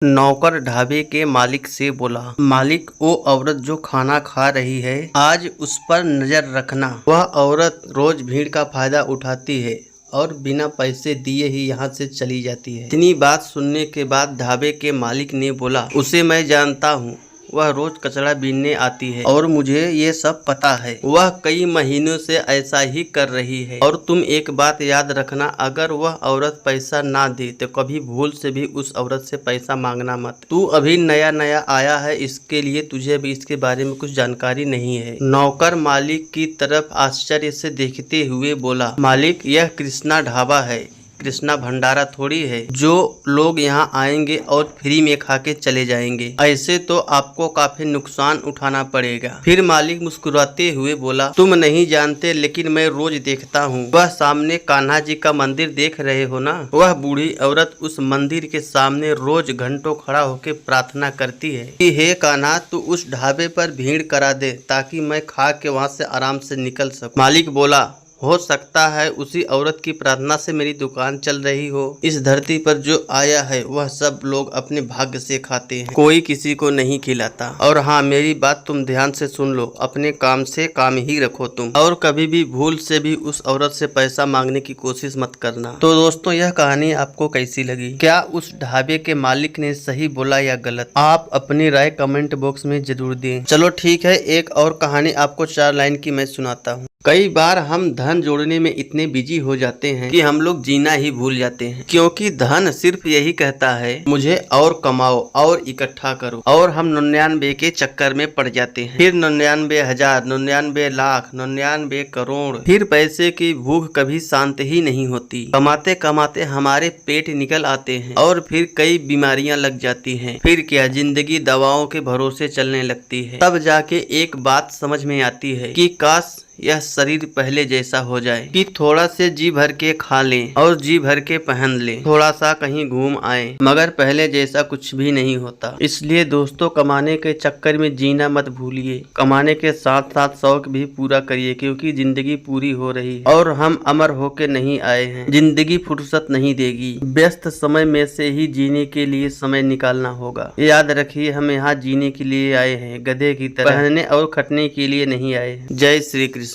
नौकर ढाबे के मालिक से बोला, मालिक वो औरत जो खाना खा रही है आज उस पर नजर रखना। वह औरत रोज भीड़ का फायदा उठाती है और बिना पैसे दिए ही यहाँ से चली जाती है। इतनी बात सुनने के बाद ढाबे के मालिक ने बोला, उसे मैं जानता हूँ, वह रोज कचरा बीनने आती है और मुझे ये सब पता है। वह कई महीनों से ऐसा ही कर रही है और तुम एक बात याद रखना, अगर वह औरत पैसा ना दे तो कभी भूल से भी उस औरत से पैसा मांगना मत। तू अभी नया नया आया है, इसके लिए तुझे अभी इसके बारे में कुछ जानकारी नहीं है। नौकर मालिक की तरफ आश्चर्य से देखते हुए बोला, मालिक यह कृष्णा ढाबा है, कृष्णा भंडारा थोड़ी है जो लोग यहाँ आएंगे और फ्री में खा के चले जाएंगे। ऐसे तो आपको काफी नुकसान उठाना पड़ेगा। फिर मालिक मुस्कुराते हुए बोला, तुम नहीं जानते लेकिन मैं रोज देखता हूँ। वह सामने कान्हा जी का मंदिर देख रहे हो ना, वह बूढ़ी औरत उस मंदिर के सामने रोज घंटों खड़ा होकर प्रार्थना करती है कि हे कान्हा तू उस ढाबे पर भीड़ करा दे ताकि मैं खा के वहाँ से आराम से निकल सकूं। मालिक बोला, हो सकता है उसी औरत की प्रार्थना से मेरी दुकान चल रही हो। इस धरती पर जो आया है वह सब लोग अपने भाग्य से खाते हैं, कोई किसी को नहीं खिलाता। और हाँ, मेरी बात तुम ध्यान से सुन लो, अपने काम से काम ही रखो तुम, और कभी भी भूल से भी उस औरत से पैसा मांगने की कोशिश मत करना। तो दोस्तों, यह कहानी आपको कैसी लगी? क्या उस ढाबे के मालिक ने सही बोला या गलत? आप अपनी राय कमेंट बॉक्स में जरूर दें। चलो ठीक है, एक और कहानी आपको 4 लाइन की मैं सुनाता हूँ। कई बार हम धन जोड़ने में इतने बिजी हो जाते हैं कि हम लोग जीना ही भूल जाते हैं, क्योंकि धन सिर्फ यही कहता है मुझे और कमाओ और इकट्ठा करो, और हम 99 के चक्कर में पड़ जाते हैं। फिर 99,000, 99 लाख, 99 करोड़। फिर पैसे की भूख कभी शांत ही नहीं होती। कमाते कमाते हमारे पेट निकल आते हैं और फिर कई बीमारियां लग जाती हैं। फिर क्या, जिंदगी दवाओं के भरोसे चलने लगती है। तब जाके एक बात समझ में आती है कि काश यह शरीर पहले जैसा हो जाए कि थोड़ा से जी भर के खा लें और जी भर के पहन लें, थोड़ा सा कहीं घूम आए, मगर पहले जैसा कुछ भी नहीं होता। इसलिए दोस्तों, कमाने के चक्कर में जीना मत भूलिए, कमाने के साथ साथ शौक भी पूरा करिए, क्योंकि जिंदगी पूरी हो रही है और हम अमर होके नहीं आए हैं। जिंदगी फुर्सत नहीं देगी, व्यस्त समय में से ही जीने के लिए समय निकालना होगा। याद रखिए, हम यहाँ जीने के लिए आए हैं, गधे की तरह पहनने और खटने के लिए नहीं आए हैं। जय श्री कृष्णा।